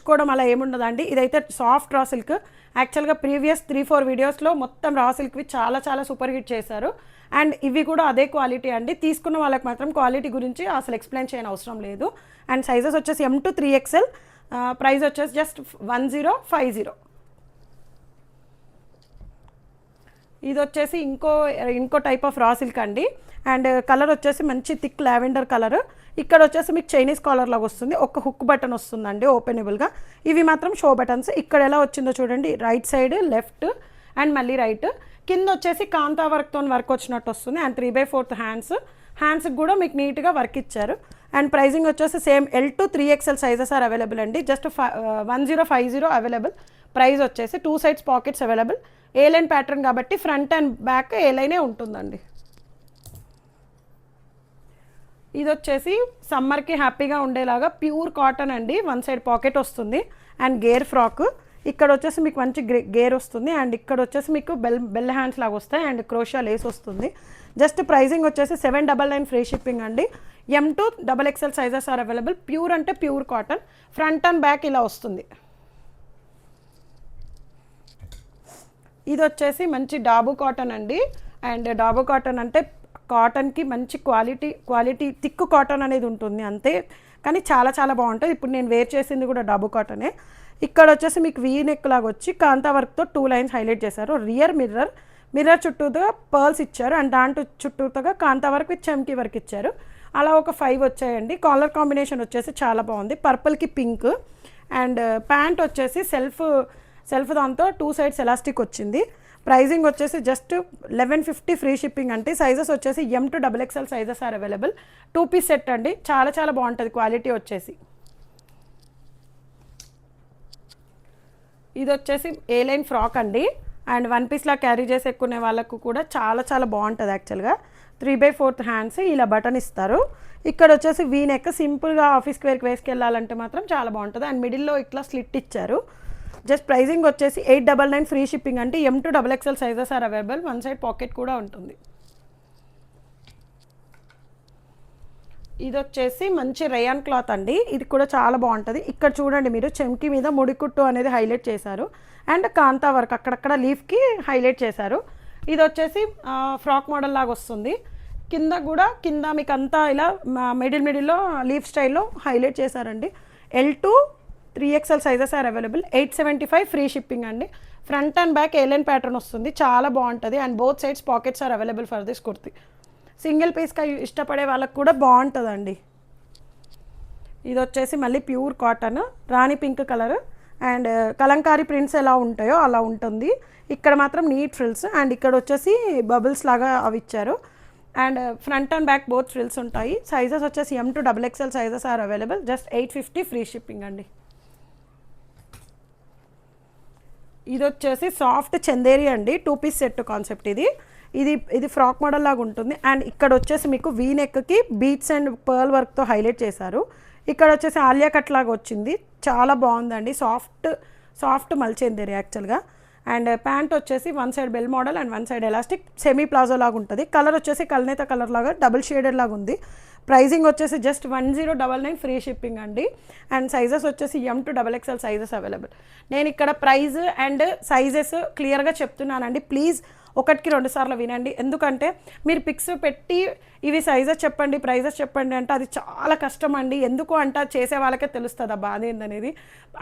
గుచ్చుకోవడం అలా ఏముండదండి. ఇదైతే సాఫ్ట్ రా సిల్క్. యాక్చువల్గా ప్రీవియస్ 3-4 వీడియోస్లో మొత్తం రా సిల్క్వి చాలా చాలా సూపర్ హిట్ చేశారు. అండ్ ఇవి కూడా అదే క్వాలిటీ అండి. తీసుకున్న వాళ్ళకి మాత్రం క్వాలిటీ గురించి అసలు ఎక్స్ప్లెయిన్ చేయని అవసరం లేదు. అండ్ సైజెస్ వచ్చేసి M to 3XL, ప్రైస్ వచ్చేసి జస్ట్ 1050. ఇది వచ్చేసి ఇంకో టైప్ ఆఫ్ రా సిల్క్ అండి. అండ్ కలర్ వచ్చేసి మంచి థిక్ లావెండర్ కలర్. ఇక్కడ వచ్చేసి మీకు చైనీస్ కాలర్ లాగా వస్తుంది. ఒక హుక్ బటన్ వస్తుందండి ఓపెనబుల్గా. ఇవి మాత్రం షో బటన్స్. ఇక్కడ ఎలా వచ్చిందో చూడండి, రైట్ సైడ్, లెఫ్ట్ అండ్ మళ్ళీ రైట్. కింద వచ్చేసి కాంతా వర్క్తో వర్క్ వచ్చినట్టు వస్తుంది. అండ్ 3/4 హ్యాండ్స్కి కూడా మీకు నీట్గా వర్క్ ఇచ్చారు. అండ్ ప్రైజింగ్ వచ్చేసి same L to 3XL sizes are available అండి. Just 1050 available. ప్రైస్ వచ్చేసి 2 sides pockets available. A line pattern కాబట్టి ఫ్రంట్ అండ్ బ్యాక్ ఏ లైనే ఉంటుందండి. ఇది వచ్చేసి సమ్మర్కి హ్యాపీగా ఉండేలాగా ప్యూర్ కాటన్ అండి. 1 సైడ్ పాకెట్ వస్తుంది అండ్ గేర్ ఫ్రాక్. ఇక్కడ వచ్చేసి మీకు మంచి గేర్ వస్తుంది. అండ్ ఇక్కడ వచ్చేసి మీకు బెల్ హ్యాండ్స్ లాగా వస్తాయి అండ్ క్రోషియా లేస్ వస్తుంది. జస్ట్ ప్రైజింగ్ వచ్చేసి 799 ఫ్రీ షిప్పింగ్ అండి. M to XXL sizes are available. Pure అంటే pure cotton. Front and back ఇలా వస్తుంది. ఇది వచ్చేసి మంచి డాబు కాటన్ అండి. అండ్ డాబు కాటన్ అంటే కాటన్కి మంచి క్వాలిటీ థిక్ కాటన్ అనేది ఉంటుంది అంతే, కానీ చాలా చాలా బాగుంటుంది. ఇప్పుడు నేను వేర్ చేసింది కూడా డాబు కాటనే. ఇక్కడ వచ్చేసి మీకు వీ నెక్ లాగా వచ్చి కాంతా వర్క్తో 2 లైన్స్ హైలైట్ చేశారు. రియర్ మిర్రర్ చుట్టూగా పర్ల్స్ ఇచ్చారు. అండ్ దాంట్లో చుట్టూగా కాంతా వర్క్ విత్ చమ్కీ వర్క్ ఇచ్చారు. అలా ఒక 5 వచ్చాయండి. కాలర్ కాంబినేషన్ వచ్చేసి చాలా బాగుంది, పర్పుల్కి పింక్. అండ్ ప్యాంట్ వచ్చేసి సెల్ఫ్ దాంతో 2 సైడ్స్ ఎలాస్టిక్ వచ్చింది. ప్రైజింగ్ వచ్చేసి జస్ట్ 1150 ఫ్రీ షిప్పింగ్ అంటే. సైజెస్ వచ్చేసి M to XXL sizes are available. 2 piece set అండి. చాలా చాలా బాగుంటుంది క్వాలిటీ వచ్చేసి. ఇది వచ్చేసి ఏ లైన్ ఫ్రాక్ అండి. అండ్ 1 పీస్లా క్యారీ చేసేకునే వాళ్ళకు కూడా చాలా చాలా బాగుంటుంది. యాక్చువల్గా 3/4 హ్యాండ్స్ ఇలా బటన్ ఇస్తారు. ఇక్కడ వచ్చేసి వీ నెక్, సింపుల్గా ఆఫీస్కి వేసుకెళ్ళాలంటే మాత్రం చాలా బాగుంటుంది. అండ్ మిడిల్లో ఇట్లా స్లిట్ ఇచ్చారు. జస్ట్ ప్రైజింగ్ వచ్చేసి 899 ఫ్రీ షిప్పింగ్ అంటే. M to XXL sizes are available. 1 side pocket కూడా ఉంటుంది. ఇది వచ్చేసి మంచి రేయాన్ క్లాత్ అండి. ఇది కూడా చాలా బాగుంటుంది. ఇక్కడ చూడండి మీరు, చెంకి మీద ముడికుట్టు అనేది హైలైట్ చేశారు. అండ్ కాంతా వర్క్ అక్కడక్కడ లీఫ్కి హైలైట్ చేశారు. ఇది వచ్చేసి ఫ్రాక్ మోడల్ లాగా వస్తుంది. కింద మీకు అంతా ఇలా మిడిల్లో లీఫ్ స్టైల్లో హైలైట్ చేశారండి. L to 3XL sizes are available. 875 free shipping అండి. Front and back A line pattern వస్తుంది, చాలా బాగుంటుంది. And both sides pockets are available for this kurti. Single పీస్గా ఇష్టపడే వాళ్ళకి కూడా బాగుంటుందండి. ఇది వచ్చేసి మళ్ళీ pure cotton, rani pink colour. And kalamkari prints ఎలా ఉంటాయో అలా ఉంటుంది. ఇక్కడ మాత్రం నీట్ ఫ్రిల్స్. అండ్ ఇక్కడ వచ్చేసి బబుల్స్ లాగా అవి ఇచ్చారు. And front and back both frills ఉంటాయి. సైజెస్ వచ్చేసి M to XXL sizes are available. Just 850 free shipping అండి. ఇది వచ్చేసి సాఫ్ట్ చందేరి అండి. 2 పీస్ సెట్ కాన్సెప్ట్ ఇది ఫ్రాక్ మోడల్ లాగా ఉంటుంది. అండ్ ఇక్కడ వచ్చేసి మీకు వీ నెక్కి బీట్స్ అండ్ పర్ల్ వర్క్తో హైలైట్ చేశారు. ఇక్కడ వచ్చేసి ఆలియా కట్ లాగా వచ్చింది, చాలా బాగుందండి. సాఫ్ట్ మల్చందేరి యాక్చువల్గా. అండ్ ప్యాంట్ వచ్చేసి 1 side bell model and 1 side elastic semi palazzo లాగా ఉంటుంది. కలర్ వచ్చేసి కల్నేత కలర్ లాగా డబుల్ షేడెడ్ లాగా ఉంది. ప్రైజింగ్ వచ్చేసి జస్ట్ 1099 ఫ్రీ షిప్పింగ్ అండి. అండ్ సైజెస్ వచ్చేసి M to XXL sizes available. నేను ఇక్కడ ప్రైజ్ అండ్ సైజెస్ క్లియర్గా చెప్తున్నానండి. ప్లీజ్ 1కి 2 సార్లు వినండి. ఎందుకంటే మీరు పిక్స్ పెట్టి ఇవి సైజెస్ చెప్పండి, ప్రైజెస్ చెప్పండి అంటే అది చాలా కష్టం అండి. ఎందుకు అంటే చేసే వాళ్ళకే తెలుస్తుంది ఆ బాధ ఏందనేది.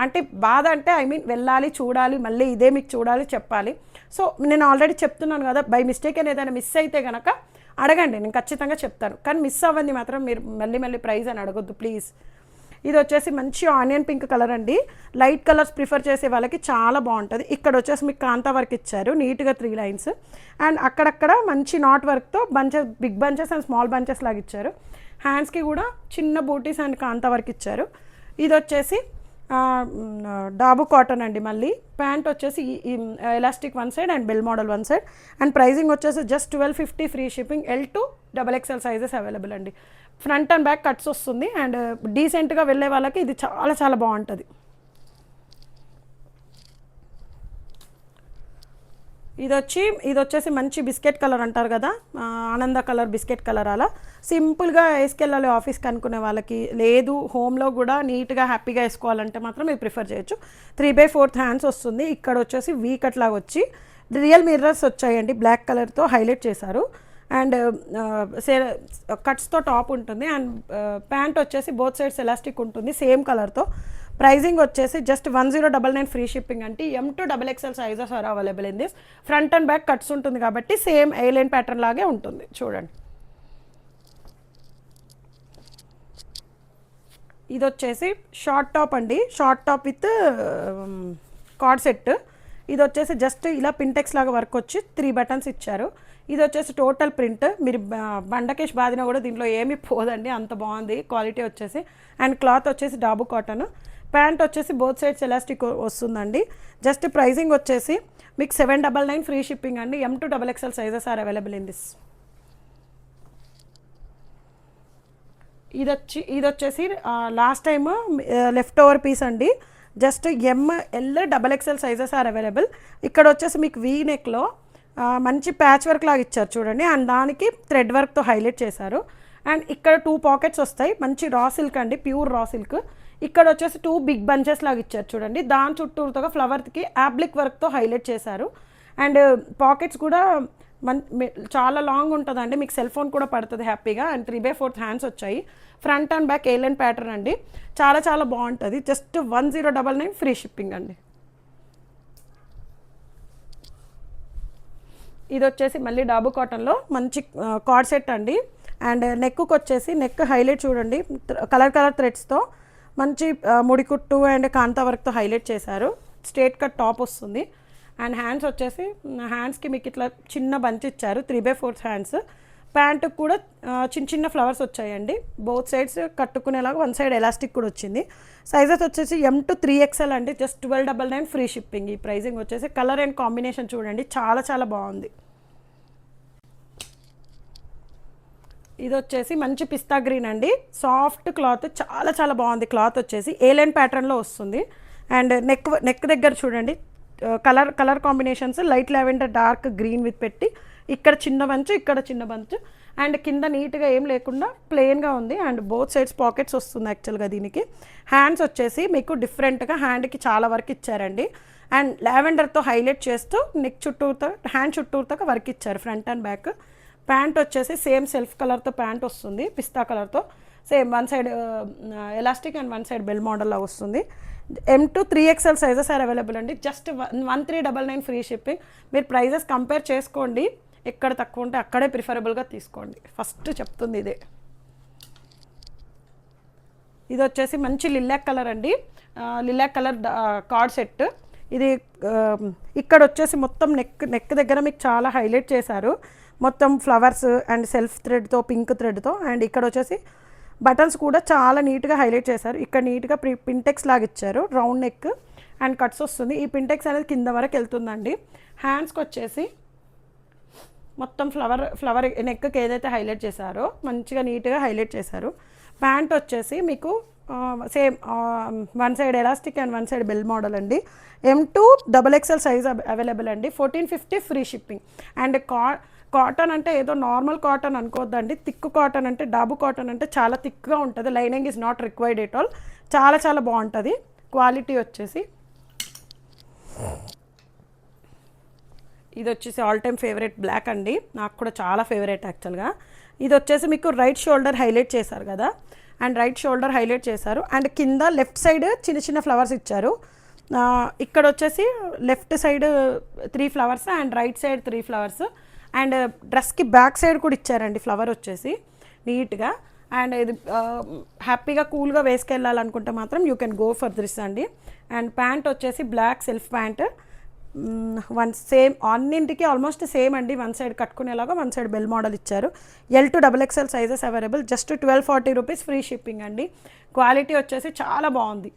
అంటే బాధ అంటే వెళ్ళాలి, చూడాలి, మళ్ళీ ఇదే మీకు చూడాలి, చెప్పాలి. సో నేను ఆల్రెడీ చెప్తున్నాను కదా, బై మిస్టేక్ అని ఏదైనా మిస్ అయితే కనుక అడగండి, నేను ఖచ్చితంగా చెప్తాను. కానీ మిస్ అవ్వండి మాత్రం మీరు మళ్ళీ ప్రైజ్ అని అడగొద్దు ప్లీజ్. ఇది వచ్చేసి మంచి ఆనియన్ పింక్ కలర్ అండి. లైట్ కలర్స్ ప్రిఫర్ చేసే వాళ్ళకి చాలా బాగుంటుంది. ఇక్కడ వచ్చేసి మీకు కాంతా వర్క్ ఇచ్చారు నీట్గా 3 లైన్స్. అండ్ అక్కడక్కడ మంచి నాట్ వర్క్తో big bunches and small bunches లాగా ఇచ్చారు. హ్యాండ్స్కి కూడా చిన్న బూటీస్ అండ్ కాంతా వర్క్ ఇచ్చారు. ఇది వచ్చేసి డాబు కాటన్ అండి. మళ్ళీ ప్యాంట్ వచ్చేసి elastic 1 side and bell model 1 side. And pricing వచ్చేసి just 1250 free shipping. L to XXL sizes available అండి. ఫ్రంట్ అండ్ బ్యాక్ కట్స్ వస్తుంది. అండ్ డీసెంట్గా వెళ్ళే వాళ్ళకి ఇది చాలా చాలా బాగుంటుంది. ఇది వచ్చేసి మంచి బిస్కెట్ కలర్ అంటారు కదా, ఆనంద కలర్, బిస్కెట్ కలర్. అలా సింపుల్గా వేసుకెళ్ళాలి ఆఫీస్కి అనుకునే వాళ్ళకి, లేదు హోమ్లో కూడా నీట్గా హ్యాపీగా వేసుకోవాలంటే మాత్రం మీరు ప్రిఫర్ చేయొచ్చు. 3/4 హ్యాండ్స్ వస్తుంది. ఇక్కడ వచ్చేసి వీ కట్ లాగా వచ్చి రియల్ మిర్రర్స్ వచ్చాయండి, బ్లాక్ కలర్తో హైలైట్ చేశారు. అండ్ కట్స్తో టాప్ ఉంటుంది. అండ్ ప్యాంట్ వచ్చేసి బోత్ సైడ్స్ ఎలాస్టిక్ ఉంటుంది సేమ్ కలర్తో. ప్రైజింగ్ వచ్చేసి జస్ట్ 1099 ఫ్రీ షిప్పింగ్. అంటే M2XXL sizes are available in this. Front and back cuts ఉంటుంది కాబట్టి సేమ్ ఏలైన్ ప్యాటర్న్ లాగే ఉంటుంది. చూడండి, ఇది వచ్చేసి షార్ట్ టాప్ అండి, short top with card set. ఇది వచ్చేసి జస్ట్ ఇలా పింటెక్స్ లాగా వర్క్ వచ్చి 3 బటన్స్ ఇచ్చారు. ఇది వచ్చేసి టోటల్ ప్రింట్. మీరు బండకేష్ బాదినా కూడా దీంట్లో ఏమీ పోదండి, అంత బాగుంది క్వాలిటీ వచ్చేసి. అండ్ క్లాత్ వచ్చేసి డాబు కాటన్. ప్యాంట్ వచ్చేసి బోత్ సైడ్స్ ఎలాస్టిక్ వస్తుందండి. జస్ట్ ప్రైజింగ్ వచ్చేసి మీకు 799 ఫ్రీ షిప్పింగ్ అండి. M2XXL sizes are available in this. ఇది వచ్చేసి last time left over piece అండి. Just ML XXL sizes are available. ఇక్కడ వచ్చేసి మీకు వీ నెక్లో మంచి ప్యాచ్ వర్క్ లాగా ఇచ్చారు చూడండి. అండ్ దానికి థ్రెడ్ వర్క్తో హైలైట్ చేశారు. అండ్ ఇక్కడ 2 పాకెట్స్ వస్తాయి, మంచి రా సిల్క్ అండి, ప్యూర్ రా సిల్క్. ఇక్కడ వచ్చేసి 2 బిగ్ బంచెస్ లాగా ఇచ్చారు చూడండి. దాని చుట్టూతో ఫ్లవర్కి యాబ్లిక్ వర్క్తో హైలైట్ చేశారు. అండ్ పాకెట్స్ కూడా చాలా లాంగ్ ఉంటుందండి, మీకు సెల్ ఫోన్ కూడా పడుతుంది హ్యాపీగా. అండ్ 3/4 హ్యాండ్స్ వచ్చాయి. Front and back A line pattern అండి, చాలా చాలా బాగుంటుంది. జస్ట్ 1099 ఫ్రీ షిప్పింగ్ అండి. ఇది వచ్చేసి మళ్ళీ డాబు కాటన్లో మంచి కార్డ్ సెట్ అండి. అండ్ నెక్కు వచ్చేసి నెక్ హైలైట్ చూడండి, కలర్ థ్రెడ్స్తో మంచి ముడికుట్టు అండ్ కాంతా వర్క్తో హైలైట్ చేశారు. స్ట్రేట్ కట్ టాప్ వస్తుంది. అండ్ హ్యాండ్స్ వచ్చేసి హ్యాండ్స్కి మీకు ఇట్లా చిన్న బంచ్ ఇచ్చారు, 3/4 హ్యాండ్స్. ప్యాంటుకు కూడా చిన్న ఫ్లవర్స్ వచ్చాయండి, బోత్ సైడ్స్ కట్టుకునేలాగా. 1 సైడ్ ఎలాస్టిక్ కూడా వచ్చింది. సైజెస్ వచ్చేసి M2XXL అండి. Just 1299 free shipping. ఈ ప్రైజింగ్ వచ్చేసి కలర్ అండ్ కాంబినేషన్ చూడండి, చాలా చాలా బాగుంది. ఇది వచ్చేసి మంచి పిస్తా గ్రీన్ అండి, సాఫ్ట్ క్లాత్, చాలా చాలా బాగుంది. క్లాత్ వచ్చేసి ఏలైన్ ప్యాటర్న్లో వస్తుంది. అండ్ నెక్ దగ్గర చూడండి colour combinations, light lavender, dark green with పెట్టి ఇక్కడ చిన్న బంచ్, ఇక్కడ చిన్న బంచ్. అండ్ కింద నీట్గా ఏం లేకుండా ప్లెయిన్గా ఉంది. అండ్ బోత్ సైడ్స్ పాకెట్స్ వస్తుంది యాక్చువల్గా దీనికి. హ్యాండ్స్ వచ్చేసి మీకు డిఫరెంట్గా హ్యాండ్కి చాలా వర్క్ ఇచ్చారండి. అండ్ లావెండర్తో హైలైట్ చేస్తూ నెక్ చుట్టూతో, హ్యాండ్ చుట్టూతో వర్క్ ఇచ్చారు ఫ్రంట్ అండ్ బ్యాక్. ప్యాంట్ వచ్చేసి సేమ్ సెల్ఫ్ కలర్తో ప్యాంట్ వస్తుంది, పిస్తా కలర్తో. Same 1 side elastic and 1 side bell మోడల్లా వస్తుంది. M2XXL సైజెస్ ఆర్ అవైలబుల్ అండి. Just 1399 free shipping. మీరు ప్రైజెస్ కంపేర్ చేసుకోండి, ఎక్కడ తక్కువ ఉంటే అక్కడే ప్రిఫరబుల్గా తీసుకోండి, ఫస్ట్ చెప్తుంది ఇదే. ఇది వచ్చేసి మంచి లిలాక్ కలర్ అండి, లిలాక్ కలర్ కార్డ్ సెట్. ఇది ఇక్కడ వచ్చేసి మొత్తం నెక్ దగ్గర మీకు చాలా హైలైట్ చేశారు, మొత్తం ఫ్లవర్స్ అండ్ సెల్ఫ్ థ్రెడ్తో, పింక్ థ్రెడ్తో. అండ్ ఇక్కడ వచ్చేసి బటన్స్ కూడా చాలా నీట్గా హైలైట్ చేశారు. ఇక్కడ నీట్గా పింటెక్స్ లాగా ఇచ్చారు, రౌండ్ నెక్ అండ్ కట్స్ వస్తుంది. ఈ పింటెక్స్ అనేది కింద వరకు వెళ్తుందండి. హ్యాండ్స్కి వచ్చేసి మొత్తం ఫ్లవర్ నెక్కి ఏదైతే హైలైట్ చేశారో మంచిగా నీట్గా హైలైట్ చేశారు. ప్యాంట్ వచ్చేసి మీకు same 1 side elastic and 1 side bell model అండి. M2XXL సైజ్ అవైలబుల్ అండి. 1450 ఫ్రీ షిప్పింగ్. అండ్ కాటన్ అంటే ఏదో నార్మల్ కాటన్ అనుకోవద్దండి, థిక్ కాటన్ అంటే, డాబు కాటన్ అంటే చాలా థిక్గా ఉంటుంది. Lining is not required at all. చాలా చాలా బాగుంటుంది క్వాలిటీ వచ్చేసి. ఇది వచ్చేసి ఆల్ టైమ్ ఫేవరెట్ బ్లాక్ అండి, నాకు కూడా చాలా ఫేవరెట్ యాక్చువల్గా. ఇది వచ్చేసి మీకు రైట్ షోల్డర్ హైలైట్ చేశారు కదా, అండ్ రైట్ షోల్డర్ హైలైట్ చేశారు. అండ్ కింద లెఫ్ట్ సైడ్ చిన్న చిన్న ఫ్లవర్స్ ఇచ్చారు. ఇక్కడ వచ్చేసి left side 3 flowers and right side 3 flowers. And డ్రెస్కి బ్యాక్ సైడ్ కూడా ఇచ్చారండి ఫ్లవర్ వచ్చేసి నీట్గా. అండ్ ఇది హ్యాపీగా కూల్గా వేసుకెళ్ళాలనుకుంటే మాత్రం you can go for this అండి. అండ్ ప్యాంట్ వచ్చేసి బ్లాక్ సెల్ఫ్ ప్యాంట్, సేమ్ అన్నింటికి ఆల్మోస్ట్ సేమ్ అండి. 1 సైడ్ కట్టుకునేలాగా 1 సైడ్ బెల్ మోడల్ ఇచ్చారు. L2XXL sizes available. Just 1240 rupees free shipping అండి. క్వాలిటీ వచ్చేసి చాలా బాగుంది.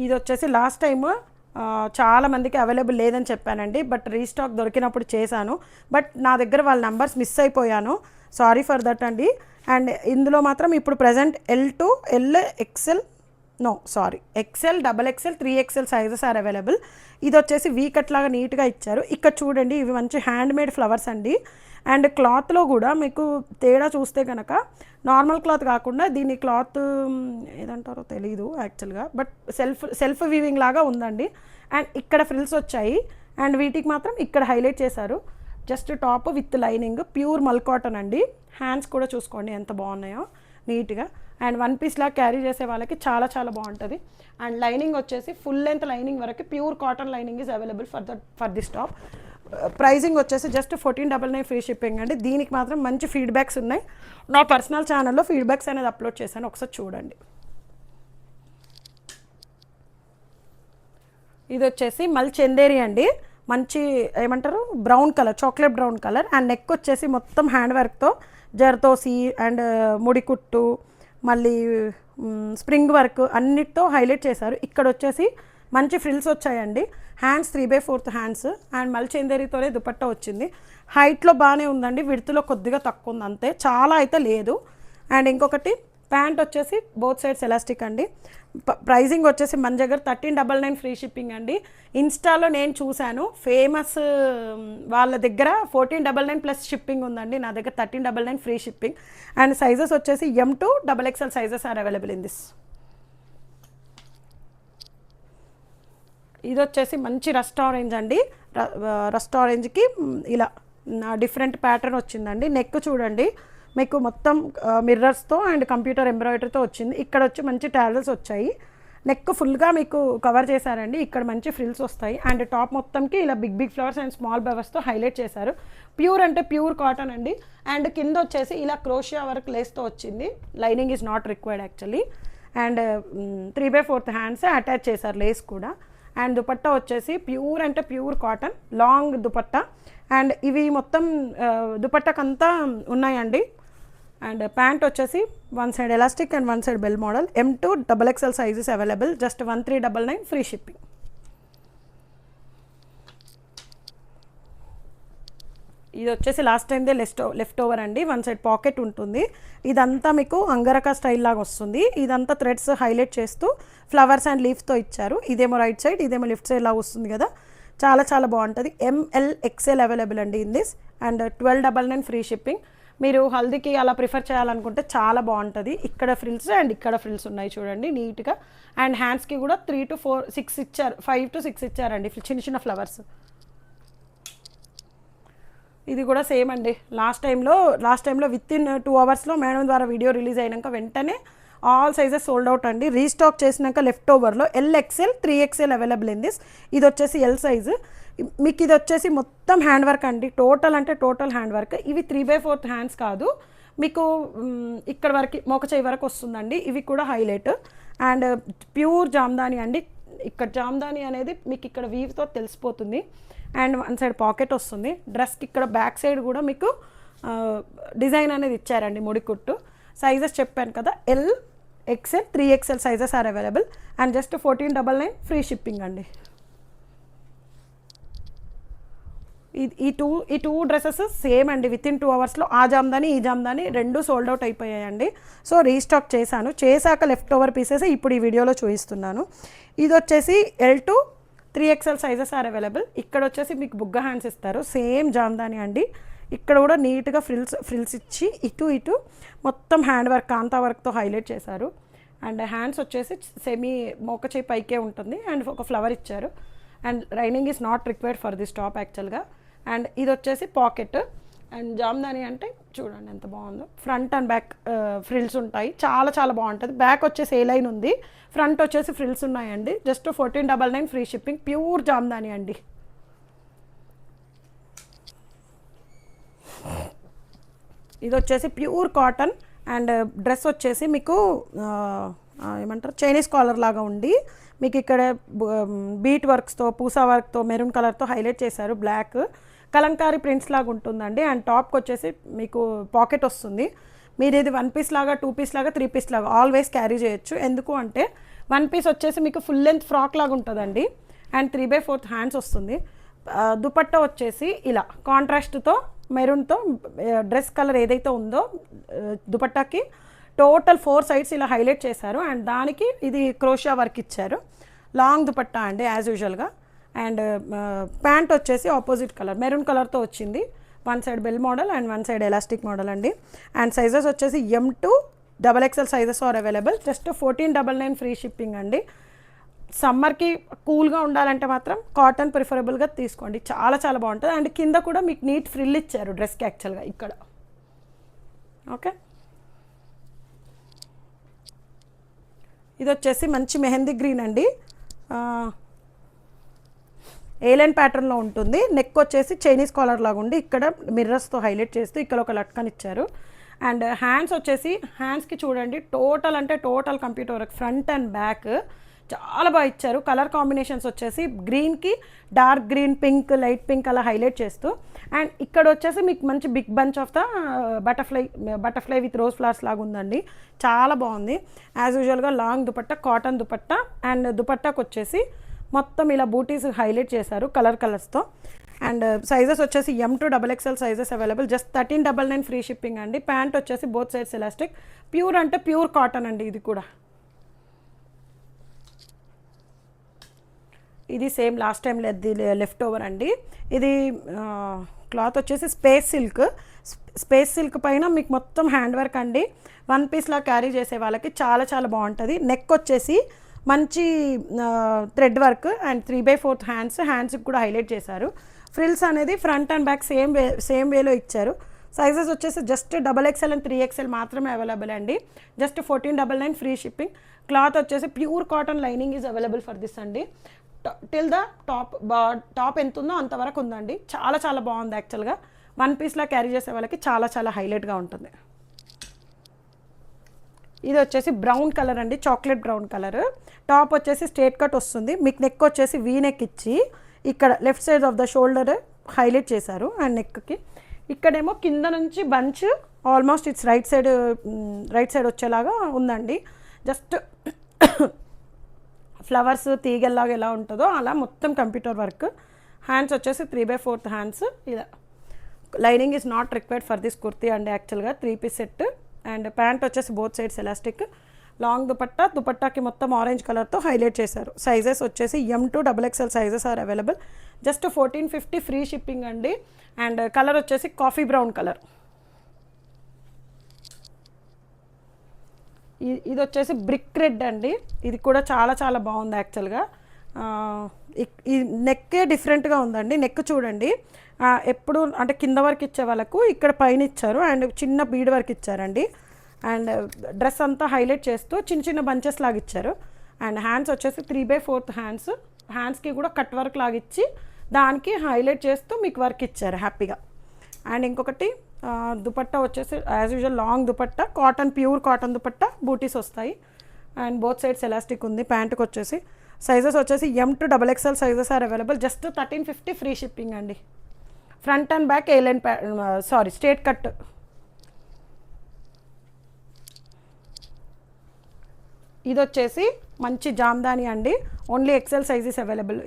ఇది వచ్చేసి లాస్ట్ టైము చాలా మందికి అవైలబుల్ లేదని చెప్పానండి, బట్ రీస్టాక్ దొరికినప్పుడు చేశాను. బట్ నా దగ్గర వాళ్ళ నెంబర్స్ మిస్ అయిపోయాను, సారీ ఫర్ దట్ అండి. అండ్ ఇందులో మాత్రం ఇప్పుడు present L2, L, XL no sorry, XL, double XL, 3XL sizes are available. ఇది వచ్చేసి వీ కట్ లాగా నీట్గా ఇచ్చారు. ఇక్కడ చూడండి, ఇవి మంచి హ్యాండ్ మేడ్ ఫ్లవర్స్ అండి. అండ్ క్లాత్లో కూడా మీకు తేడా చూస్తే కనుక నార్మల్ క్లాత్ కాకుండా దీని క్లాత్ ఏదంటారో తెలీదు యాక్చువల్గా, బట్ సెల్ఫ్ వీవింగ్ లాగా ఉందండి. అండ్ ఇక్కడ ఫ్రిల్స్ వచ్చాయి అండ్ వీటికి మాత్రం ఇక్కడ హైలైట్ చేశారు. Just top with lining, pure మల్ కాటన్ అండి. హ్యాండ్స్ కూడా చూసుకోండి ఎంత బాగున్నాయో నీట్గా. అండ్ వన్ పీస్లా క్యారీ చేసే వాళ్ళకి చాలా చాలా బాగుంటుంది. అండ్ లైనింగ్ వచ్చేసి ఫుల్ లెంత్ లైనింగ్ వరకు pure cotton lining is available for this top. Pricing వచ్చేసి జస్ట్ 1499 ఫ్రీ షిప్పింగ్ అండి. దీనికి మాత్రం మంచి ఫీడ్బ్యాక్స్ ఉన్నాయి. నా పర్సనల్ ఛానల్లో ఫీడ్బ్యాక్స్ అనేది అప్లోడ్ చేశాను, ఒకసారి చూడండి. ఇది వచ్చేసి మల్ చందేరి అండి. మంచి ఏమంటారు brown colour, chocolate brown colour. And neck వచ్చేసి మొత్తం హ్యాండ్ వర్క్తో జర్దోసి అండ్ ముడికుట్టు మళ్ళీ స్ప్రింగ్ వర్క్ అన్నిటితో హైలైట్ చేశారు. ఇక్కడ వచ్చేసి మంచి ఫ్రిల్స్ వచ్చాయండి. హ్యాండ్స్ 3/4 హ్యాండ్స్ అండ్ మల్ చందేరితోనే దుపట్టా వచ్చింది. హైట్లో బాగానే ఉందండి, విడ్త్లో కొద్దిగా తక్కువ ఉంది అంతే, చాలా అయితే లేదు. అండ్ ఇంకొకటి ప్యాంట్ వచ్చేసి బోత్ సైడ్స్ ఎలాస్టిక్ అండి. ప్రైజింగ్ వచ్చేసి మన దగ్గర 1399 ఫ్రీ షిప్పింగ్ అండి. ఇన్స్టాలో నేను చూశాను, ఫేమస్ వాళ్ళ దగ్గర 1499 ప్లస్ షిప్పింగ్ ఉందండి. నా దగ్గర 1399 ఫ్రీ షిప్పింగ్. అండ్ సైజెస్ వచ్చేసి M to XXL sizes are available in this. ఇది వచ్చేసి మంచి రస్ట్ ఆరెంజ్ అండి. రస్ట్ ఆరెంజ్కి ఇలా డిఫరెంట్ ప్యాటర్న్ వచ్చిందండి. నెక్ చూడండి, మీకు మొత్తం మిర్రర్స్తో అండ్ కంప్యూటర్ ఎంబ్రాయిడరీతో వచ్చింది. ఇక్కడ వచ్చి మంచి టాజల్స్ వచ్చాయి. నెక్ ఫుల్గా మీకు కవర్ చేశారండి. ఇక్కడ మంచి ఫ్రిల్స్ వస్తాయి. అండ్ టాప్ మొత్తంకి ఇలా బిగ్ ఫ్లవర్స్ అండ్ స్మాల్ ఫ్లవర్స్తో హైలైట్ చేశారు. ప్యూర్ అంటే ప్యూర్ కాటన్ అండి. అండ్ కింద వచ్చేసి ఇలా క్రోషియా వర్క్ లేస్తో వచ్చింది. Lining is not required actually. And 3/4 hands attach చేశారు, లేస్ కూడా. అండ్ దుపట్టా వచ్చేసి ప్యూర్ అంటే pure cotton long dupatta. And ఇవి మొత్తం దుపట్టాకంతా ఉన్నాయండి. అండ్ ప్యాంట్ వచ్చేసి one side elastic and one side bell model. M to XXL sizes available. Just 1399 free shipping. ఇది వచ్చేసి లాస్ట్ టైందే లెఫ్ట్ ఓవర్ అండి. వన్ సైడ్ పాకెట్ ఉంటుంది. ఇదంతా మీకు అంగరకా స్టైల్ లాగా వస్తుంది. ఇదంతా థ్రెడ్స్ హైలైట్ చేస్తూ ఫ్లవర్స్ అండ్ లీఫ్తో ఇచ్చారు. ఇదేమో రైట్ సైడ్, ఇదేమో లెఫ్ట్ సైడ్ లాగా వస్తుంది కదా, చాలా చాలా బాగుంటుంది. ML XL అవైలబుల్ అండి in this. And 1299 free shipping. మీరు హల్దీకి అలా ప్రిఫర్ చేయాలనుకుంటే చాలా బాగుంటుంది. ఇక్కడ ఫ్రిల్స్ అండ్ ఇక్కడ ఫ్రిల్స్ ఉన్నాయి చూడండి నీట్గా. అండ్ హ్యాండ్స్కి కూడా 3 to 4 6 ఇచ్చారు, 5 to 6 ఇచ్చారండి చిన్న చిన్న ఫ్లవర్స్. ఇది కూడా సేమ్ అండి. లాస్ట్ టైంలో విత్ ఇన్ 2 అవర్స్లో మేడం ద్వారా వీడియో రిలీజ్ అయినాక వెంటనే ఆల్ సైజెస్ సోల్డ్ అవుట్ అండి. రీస్టాక్ చేసినాక లెఫ్ట్ ఓవర్లో LXL 3XL available in this. ఇది వచ్చేసి L సైజు. మీకు ఇది వచ్చేసి మొత్తం హ్యాండ్ వర్క్ అండి. టోటల్ అంటే టోటల్ హ్యాండ్ వర్క్. ఇవి 3/4 హ్యాండ్స్ కాదు, మీకు ఇక్కడ వరకు మోక చేయి వరకు వస్తుందండి. ఇవి కూడా హైలైట్. అండ్ ప్యూర్ జామ్దాని అండి. ఇక్కడ జామ్దాని అనేది మీకు ఇక్కడ వీవ్తో తెలిసిపోతుంది. అండ్ వన్ సైడ్ పాకెట్ వస్తుంది. డ్రెస్కి ఇక్కడ బ్యాక్ సైడ్ కూడా మీకు డిజైన్ అనేది ఇచ్చారండి, ముడికుట్టు. సైజెస్ చెప్పాను కదా, L XL 3XL sizes are available. And just 1499 free shipping అండి. ఈ టూ డ్రెస్సెస్ సేమ్ అండి. విత్ ఇన్ 2 అవర్స్లో ఆ జామ్దాని ఈ జామ్దాని రెండు సోల్డ్ అవుట్ అయిపోయాయండి. సో రీస్టాక్ చేశాక లెఫ్ట్ ఓవర్ పీసెస్ ఇప్పుడు ఈ వీడియోలో చూపిస్తున్నాను. ఇది వచ్చేసి L to 3XL sizes are available. ఇక్కడ వచ్చేసి మీకు బుగ్గ హ్యాండ్స్ ఇస్తారు, సేమ్ జామ్దాని అండి. ఇక్కడ కూడా నీట్గా ఫ్రిల్స్ ఇచ్చి ఇటు మొత్తం హ్యాండ్ వర్క్ కాంతా వర్క్తో హైలైట్ చేశారు. అండ్ హ్యాండ్స్ వచ్చేసి సెమీ మోక చేయి పైకే ఉంటుంది. అండ్ ఒక ఫ్లవర్ ఇచ్చారు. And lining is not required for this top యాక్చువల్గా. అండ్ ఇది వచ్చేసి పాకెట్. అండ్ జామ్దాని అంటే చూడండి ఎంత బాగుందో. ఫ్రంట్ అండ్ బ్యాక్ ఫ్రిల్స్ ఉంటాయి, చాలా చాలా బాగుంటుంది. బ్యాక్ వచ్చేసి ఏ లైన్ ఉంది, ఫ్రంట్ వచ్చేసి ఫ్రిల్స్ ఉన్నాయండి. Just 1499 free shipping. Pure Jamdani అండి. ఇది వచ్చేసి ప్యూర్ కాటన్. అండ్ డ్రెస్ వచ్చేసి మీకు ఏమంటారు చైనీస్ కాలర్ లాగా ఉండి మీకు ఇక్కడ బీట్ వర్క్స్తో పూసా వర్క్తో మెరూన్ కలర్తో హైలైట్ చేశారు. బ్లాక్ కలంకారీ ప్రింట్స్ లాగా ఉంటుందండి. అండ్ టాప్కి వచ్చేసి మీకు పాకెట్ వస్తుంది. మీరు ఇది 1 పీస్ లాగా 2 పీస్ లాగా 3 పీస్ లాగా ఆల్వేస్ క్యారీ చేయొచ్చు. ఎందుకు అంటే 1 పీస్ వచ్చేసి మీకు ఫుల్ లెంత్ ఫ్రాక్ లాగా ఉంటుందండి. అండ్ 3/4 హ్యాండ్స్ వస్తుంది. దుపట్టా వచ్చేసి ఇలా కాంట్రాస్ట్తో మెరూన్తో డ్రెస్ కలర్ ఏదైతే ఉందో దుపట్టాకి టోటల్ 4 సైడ్స్ ఇలా హైలైట్ చేశారు. అండ్ దానికి ఇది క్రోషియా వర్క్ ఇచ్చారు. లాంగ్ దుపట్టా అండి యాజ్ యూజువల్గా. అండ్ ప్యాంట్ వచ్చేసి ఆపోజిట్ కలర్ మెరూన్ కలర్తో వచ్చింది. One side bell model and one side elastic model అండి. అండ్ సైజెస్ వచ్చేసి M2 XXL sizes are available. Just 1499 free shipping అండి. సమ్మర్కి కూల్గా ఉండాలంటే మాత్రం కాటన్ ప్రిఫరబుల్గా తీసుకోండి, చాలా చాలా బాగుంటుంది. అండ్ కింద కూడా మీకు నీట్ ఫ్రిల్ ఇచ్చారు డ్రెస్కి యాక్చువల్గా ఇక్కడ. ఓకే, ఇది వచ్చేసి మంచి మెహందీ గ్రీన్ అండి. ఏలైన్ ప్యాటర్న్లో ఉంటుంది. నెక్ వచ్చేసి చైనీస్ కాలర్ లాగా ఉండి ఇక్కడ మిర్రర్స్తో హైలైట్ చేస్తూ ఇక్కడ ఒక లట్కన్ ఇచ్చారు. అండ్ హ్యాండ్స్ వచ్చేసి హ్యాండ్స్కి చూడండి టోటల్ అంటే total computer work front and back చాలా బాగా ఇచ్చారు. కలర్ కాంబినేషన్స్ వచ్చేసి గ్రీన్కి dark green, pink, light pink అలా హైలైట్ చేస్తూ. అండ్ ఇక్కడ వచ్చేసి మీకు మంచి big bunch of the butterfly with rose flowers లాగా ఉందండి, చాలా బాగుంది. యాజ్ యూజువల్గా long dupatta, cotton dupatta. And దుపట్టాకు వచ్చేసి మొత్తం ఇలా బూటీస్ హైలైట్ చేశారు కలర్స్తో. అండ్ సైజెస్ వచ్చేసి M2 XXL sizes available. Just 1399 free shipping అండి. ప్యాంట్ వచ్చేసి బోత్ సైడ్స్ ఎలాస్టిక్, ప్యూర్ అంటే ప్యూర్ కాటన్ అండి. ఇది కూడా ఇది same last time left over అండి. ఇది క్లాత్ వచ్చేసి స్పేస్ సిల్క్ పైన మీకు మొత్తం హ్యాండ్ వర్క్ అండి. వన్ పీస్లా క్యారీ చేసే వాళ్ళకి చాలా చాలా బాగుంటుంది. నెక్ వచ్చేసి మంచి థ్రెడ్ వర్క్ అండ్ 3/4 హ్యాండ్స్కి కూడా హైలైట్ చేశారు. ఫ్రిల్స్ అనేది ఫ్రంట్ అండ్ బ్యాక్ సేమ్ వేలో ఇచ్చారు. సైజెస్ వచ్చేసి జస్ట్ XXL అండ్ 3XL మాత్రమే అవైలబుల్ అండి. Just 1499 free shipping. క్లాత్ వచ్చేసి pure cotton lining is available for this అండి. టిల్ ద టాప్ ఎంత ఉందో అంతవరకు ఉందండి. చాలా చాలా బాగుంది యాక్చువల్గా. వన్ పీస్లా క్యారీ చేసే వాళ్ళకి చాలా చాలా హైలైట్గా ఉంటుంది. ఇది వచ్చేసి బ్రౌన్ కలర్ అండి, చాక్లెట్ బ్రౌన్ కలర్. టాప్ వచ్చేసి స్ట్రేట్ కట్ వస్తుంది. మీకు నెక్ వచ్చేసి వీ నెక్ ఇచ్చి ఇక్కడ left side of the shoulder highlight చేశారు. అండ్ నెక్కి ఇక్కడేమో కింద నుంచి bunch almost it's right side వచ్చేలాగా ఉందండి. జస్ట్ ఫ్లవర్స్ తీగల్లాగా ఎలా ఉంటుందో అలా మొత్తం కంప్యూటర్ వర్క్. హ్యాండ్స్ వచ్చేసి 3/4 హ్యాండ్స్. ఇలా lining is not required for this kurti అండి యాక్చువల్గా. 3 పీస్ సెట్. అండ్ ప్యాంట్ వచ్చేసి బోత్ సైడ్స్ ఎలాస్టిక్. లాంగ్ దుపట్టాకి మొత్తం ఆరెంజ్ కలర్తో హైలైట్ చేశారు. సైజెస్ వచ్చేసి M2 XXL sizes are available. Just 1450 free shipping అండి. అండ్ కలర్ వచ్చేసి కాఫీ బ్రౌన్ కలర్. ఇది వచ్చేసి బ్రిక్ రెడ్ అండి. ఇది కూడా చాలా చాలా బాగుంది యాక్చువల్గా. ఈ నెక్కే డిఫరెంట్గా ఉందండి. నెక్ చూడండి ఎప్పుడు అంటే కింద వరకు ఇచ్చే వాళ్ళకు ఇక్కడ పైన ఇచ్చారు అండ్ చిన్న బీడ్ వరకు ఇచ్చారండి. అండ్ డ్రెస్ అంతా హైలైట్ చేస్తూ చిన్న చిన్న బంచెస్ లాగా ఇచ్చారు. అండ్ హ్యాండ్స్ వచ్చేసి 3/4 హ్యాండ్స్కి కూడా కట్ వర్క్ లాగా ఇచ్చి దానికి హైలైట్ చేస్తూ మీకు వర్క్ ఇచ్చారు హ్యాపీగా. అండ్ ఇంకొకటి దుపట్టా వచ్చేసి as usual long dupatta, pure cotton dupatta, బూటీస్ వస్తాయి. అండ్ బోత్ సైడ్స్ ఎలాస్టిక్ ఉంది. ప్యాంటుకి వచ్చేసి సైజెస్ వచ్చేసి M2 XXL sizes are available. Just 1350 free shipping అండి. Front and back straight cut. ఇది వచ్చేసి మంచి జామ్దాని అండి. ఓన్లీ XL సైజెస్ అవైలబుల్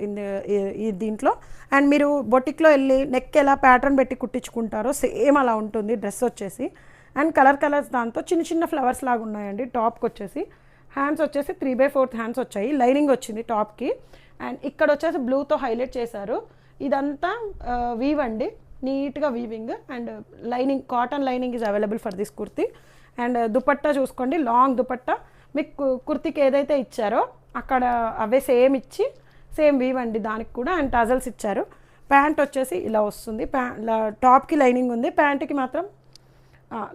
ఈ దీంట్లో. అండ్ మీరు బొటిక్లో వెళ్ళి నెక్ ఎలా ప్యాటర్న్ పెట్టి కుట్టించుకుంటారో సేమ్ అలా ఉంటుంది డ్రెస్ వచ్చేసి. అండ్ కలర్స్ దాంతో చిన్న చిన్న ఫ్లవర్స్ లాగా ఉన్నాయండి. టాప్కి వచ్చేసి హ్యాండ్స్ వచ్చేసి 3/4 హ్యాండ్స్ వచ్చాయి. లైనింగ్ వచ్చింది టాప్కి. అండ్ ఇక్కడ వచ్చేసి బ్లూతో హైలైట్ చేశారు. ఇదంతా వీవ్ అండి, నీట్గా weaving. And lining cotton lining is available for this kurti. And dupatta చూసుకోండి, లాంగ్ దుపట్టా. మీకు కుర్తీకి ఏదైతే ఇచ్చారో అక్కడ అవే సేమ్ వీవ్ అండి దానికి కూడా. అండ్ టజల్స్ ఇచ్చారు. ప్యాంట్ వచ్చేసి ఇలా వస్తుంది. టాప్కి లైనింగ్ ఉంది, ప్యాంట్కి మాత్రం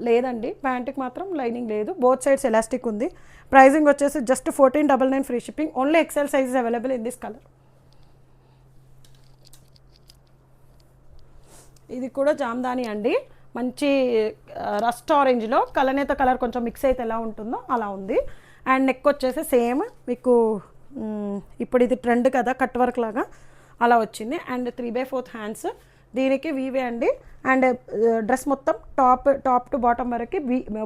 లేదండి. ప్యాంట్కి మాత్రం లైనింగ్ లేదు. బోత్ సైడ్స్ ఎలాస్టిక్ ఉంది. ప్రైజింగ్ వచ్చేసి just 1499 free shipping. Only XL sizes available in this colour. ఇది కూడా జామ్దాని అండి. మంచి రస్ట్ ఆరెంజ్లో కలనేత కలర్ కొంచెం మిక్స్ అయితే ఎలా ఉంటుందో అలా ఉంది. అండ్ నెక్ వచ్చేసి సేమ్ మీకు ఇప్పుడు ఇది ట్రెండ్ కదా కట్ వర్క్ లాగా అలా వచ్చింది. And 3/4 hands. దీనికి వీవే అండి. అండ్ డ్రెస్ మొత్తం టాప్ టు బాటమ్ వరకు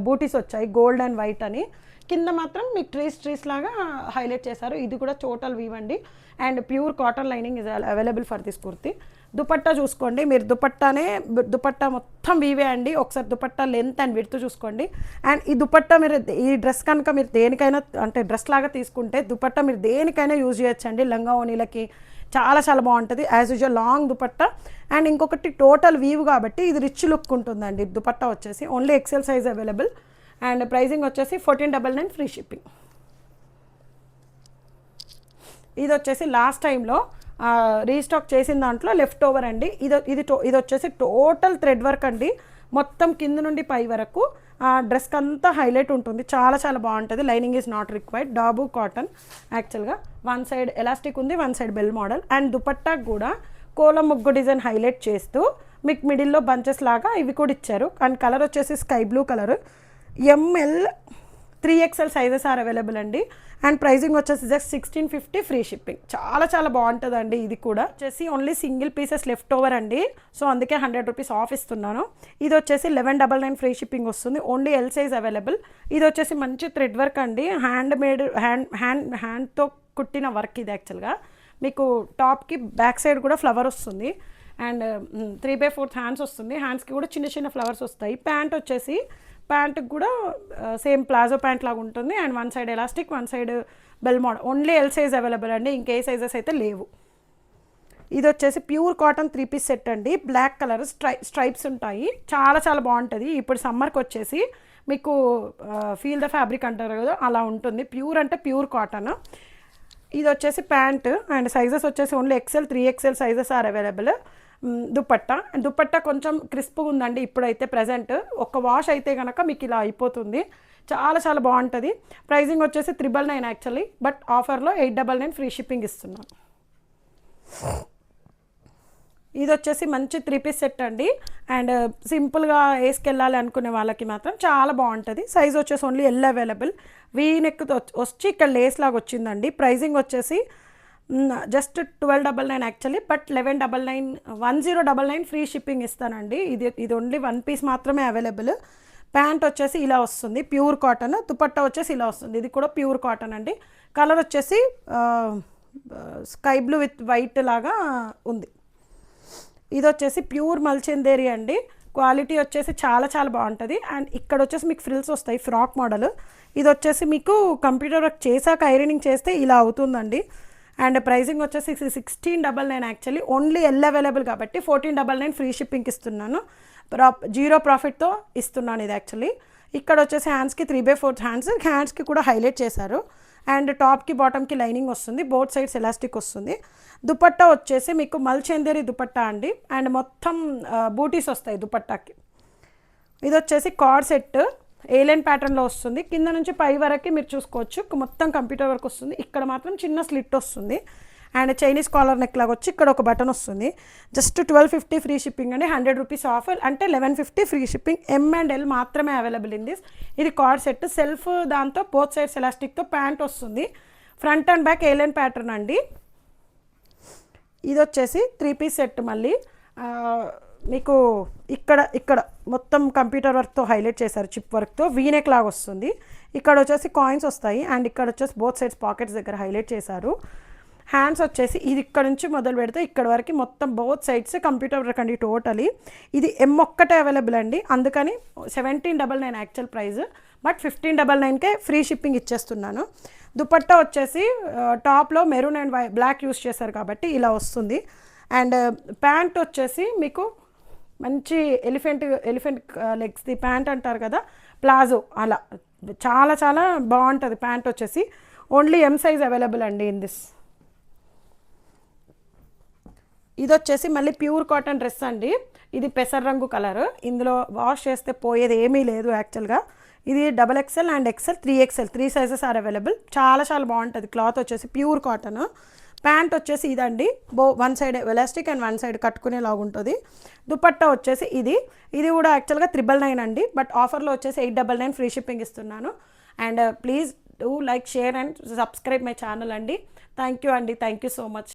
బూటీస్ వచ్చాయి, గోల్డ్ అండ్ వైట్ అని. కింద మాత్రం మీకు ట్రీస్ లాగా హైలైట్ చేశారు. ఇది కూడా టోటల్ వీవ్ అండి. And pure cotton lining is available for this kurti. Dupatta చూసుకోండి, మీరు దుపట్టా మొత్తం వీవే అండి. ఒకసారి దుపట్టా లెంత్ అండ్ విడ్త్ చూసుకోండి. అండ్ ఈ దుపట్టా మీరు ఈ డ్రెస్ కనుక మీరు దేనికైనా అంటే డ్రెస్ లాగా తీసుకుంటే దుపట్టా మీరు దేనికైనా యూజ్ చేయొచ్చండి. లంగా ఓనీలకి చాలా చాలా బాగుంటుంది. As usual long dupatta. And ఇంకొకటి టోటల్ వీవ్ కాబట్టి ఇది రిచ్ లుక్ ఉంటుందండి. దుపట్టా వచ్చేసి only XL size available. And pricing వచ్చేసి 1499 ఫ్రీ షిప్పింగ్. ఇది వచ్చేసి లాస్ట్ టైంలో రీస్టాక్ చేసిన దాంట్లో లెఫ్ట్ ఓవర్ అండి. ఇది వచ్చేసి టోటల్ థ్రెడ్ వర్క్ అండి. మొత్తం కింద నుండి పై వరకు డ్రెస్కి అంతా హైలైట్ ఉంటుంది. చాలా చాలా బాగుంటుంది. Lining is not required. Dabu cotton. యాక్చువల్గా వన్ సైడ్ ఎలాస్టిక్ ఉంది, one side bell model. And దుపట్టాకు కూడా కోలం ముగ్గు డిజైన్ హైలైట్ చేస్తూ మీకు మిడిల్లో బంచెస్ లాగా ఇవి కూడా ఇచ్చారు. అండ్ కలర్ వచ్చేసి sky blue colour. M L 3XL sizes are available అండి. అండ్ ప్రైజింగ్ వచ్చేసి జస్ట్ 1650 ఫ్రీ షిప్పింగ్. చాలా చాలా బాగుంటుందండి. ఇది కూడా వచ్చేసి only single pieces left over అండి. సో అందుకే 100 రూపీస్ ఆఫ్ ఇస్తున్నాను. ఇది వచ్చేసి 1199 ఫ్రీ షిప్పింగ్ వస్తుంది. Only L size available. ఇది వచ్చేసి మంచి థ్రెడ్ వర్క్ అండి. హ్యాండ్తో కుట్టిన వర్క్ ఇది. యాక్చువల్గా మీకు టాప్కి బ్యాక్ సైడ్ కూడా ఫ్లవర్ వస్తుంది. అండ్ 3/4 హ్యాండ్స్ వస్తుంది. హ్యాండ్స్కి కూడా చిన్న చిన్న ఫ్లవర్స్ వస్తాయి. ప్యాంట్కి కూడా సేమ్ ప్లాజో ప్యాంట్ లాగా ఉంటుంది. And one side elastic, one side bell model. Only L size available అండి. ఇంకే సైజెస్ అయితే లేవు. ఇది వచ్చేసి ప్యూర్ కాటన్ 3 పీస్ సెట్ అండి. బ్లాక్ కలర్ స్ట్రైప్స్ ఉంటాయి. చాలా చాలా బాగుంటుంది. ఇప్పుడు సమ్మర్కి వచ్చేసి మీకు ఫీల్ ద ఫ్యాబ్రిక్ అంటారు కదా, అలా ఉంటుంది. ప్యూర్ అంటే ప్యూర్ కాటన్. ఇది వచ్చేసి ప్యాంట్. అండ్ సైజెస్ వచ్చేసి only XL 3XL sizes are available. Dupatta కొంచెం క్రిస్ప్గా ఉందండి ఇప్పుడైతే ప్రజెంట్. ఒక వాష్ అయితే కనుక మీకు ఇలా అయిపోతుంది. చాలా చాలా బాగుంటుంది. ప్రైజింగ్ వచ్చేసి 999 యాక్చువల్లీ, బట్ ఆఫర్లో 899 ఫ్రీ షిప్పింగ్ ఇస్తున్నాను. ఇది వచ్చేసి మంచి 3 పీస్ సెట్ అండి. అండ్ సింపుల్గా వేసుకెళ్ళాలి అనుకునే వాళ్ళకి మాత్రం చాలా బాగుంటుంది. సైజ్ వచ్చేసి only L available. V neck వచ్చి ఇక్కడ లేస్ లాగా వచ్చిందండి. ప్రైజింగ్ వచ్చేసి just 1299 actually, but 1099 free shipping ఇస్తానండి. ఇది ఓన్లీ 1 పీస్ మాత్రమే అవైలబుల్. ప్యాంట్ వచ్చేసి ఇలా వస్తుంది, ప్యూర్ కాటన్. దుపట్టా వచ్చేసి ఇలా వస్తుంది. ఇది కూడా ప్యూర్ కాటన్ అండి. కలర్ వచ్చేసి స్కై బ్లూ విత్ వైట్ లాగా ఉంది. ఇది వచ్చేసి ప్యూర్ మల్చందేరి అండి. క్వాలిటీ వచ్చేసి చాలా చాలా బాగుంటుంది. అండ్ ఇక్కడ వచ్చేసి మీకు ఫ్రిల్స్ వస్తాయి, ఫ్రాక్ మోడల్. ఇది వచ్చేసి మీకు కంప్యూటర్ వర్క్ చేశాక ఐరనింగ్ చేస్తే ఇలా అవుతుందండి. అండ్ ప్రైజింగ్ వచ్చేసి 1699 యాక్చువల్లీ. ఓన్లీ ఎల్ అవైలబుల్ కాబట్టి 1499 ఫ్రీ షిప్పింగ్కి ఇస్తున్నాను. జీరో ప్రాఫిట్తో ఇస్తున్నాను ఇది యాక్చువల్లీ. ఇక్కడ వచ్చేసి హ్యాండ్స్కి 3/4 హ్యాండ్స్కి కూడా హైలైట్ చేశారు. అండ్ టాప్కి బాటమ్కి లైనింగ్ వస్తుంది. బోత్ సైడ్స్ ఎలాస్టిక్ వస్తుంది. దుపట్టా వచ్చేసి మీకు మల్చందేరి దుపట్టా అండి. అండ్ మొత్తం బూటీస్ వస్తాయి దుపట్టాకి. ఇది వచ్చేసి కార్డ్ సెట్ ఏలైన్ ప్యాటర్న్లో వస్తుంది. కింద నుంచి పై వరకు మీరు చూసుకోవచ్చు. మొత్తం కంప్యూటర్ వర్క్ వస్తుంది. ఇక్కడ మాత్రం చిన్న స్లిట్ వస్తుంది. అండ్ చైనీస్ కాలర్ నెక్ లాగా వచ్చి ఇక్కడ ఒక బటన్ వస్తుంది. జస్ట్ 1250 ఫ్రీ షిప్పింగ్ అండి. 100 రూపీస్ ఆఫ్ అంటే 1150 free shipping. M and L మాత్రమే అవైలబుల్ ఇన్ దిస్. ఇది కార్డ్ సెట్ సెల్ఫ్. దాంతో బోత్ సైడ్స్ ఎలాస్టిక్తో ప్యాంట్ వస్తుంది. Front and back A line pattern అండి. ఇది వచ్చేసి 3 పీస్ సెట్. మళ్ళీ మీకు ఇక్కడ మొత్తం కంప్యూటర్ వర్క్తో హైలైట్ చేశారు. చిప్ వర్క్తో వీనెక్ లాగా వస్తుంది. ఇక్కడ వచ్చేసి కాయిన్స్ వస్తాయి. అండ్ ఇక్కడ వచ్చేసి బోత్ సైడ్స్ పాకెట్స్ దగ్గర హైలైట్ చేశారు. హ్యాండ్స్ వచ్చేసి ఇది ఇక్కడ నుంచి మొదలు పెడితే ఇక్కడ వరకు మొత్తం బోత్ సైడ్స్ కంప్యూటర్ వర్క్ అండి టోటలీ. ఇది M ఒక్కటే అవైలబుల్ అండి. అందుకని 1799 యాక్చువల్ ప్రైస్, బట్ 1599కే ఫ్రీ షిప్పింగ్ ఇచ్చేస్తున్నాను. దుపట్టా వచ్చేసి టాప్లో మెరూన్ అండ్ బ్లాక్ యూస్ చేశారు కాబట్టి ఇలా వస్తుంది. అండ్ ప్యాంట్ వచ్చేసి మీకు మంచి ఎలిఫెంట్ లెగ్స్ది ప్యాంట్ అంటారు కదా, ప్లాజో, అలా చాలా చాలా బాగుంటుంది. ప్యాంట్ వచ్చేసి ఓన్లీ M సైజ్ అవైలబుల్ అండి ఇన్ దిస్. ఇది వచ్చేసి మళ్ళీ ప్యూర్ కాటన్ డ్రెస్ అండి. ఇది పెసర రంగు కలర్. ఇందులో వాష్ చేస్తే పోయేది ఏమీ లేదు యాక్చువల్గా. ఇది XXL and XL 3XL 3 sizes are available. చాలా చాలా బాగుంటుంది. క్లాత్ వచ్చేసి ప్యూర్ కాటన్. ప్యాంట్ వచ్చేసి ఇదండి. One side elastic and one side కట్టుకునేలాగా ఉంటుంది. దుపట్టా వచ్చేసి ఇది కూడా యాక్చువల్గా 999 అండి, బట్ ఆఫర్లో వచ్చేసి 899 ఫ్రీ షిప్పింగ్ ఇస్తున్నాను. And please do like, share and subscribe my channel అండి. థ్యాంక్ యూ అండి. Thank you so much.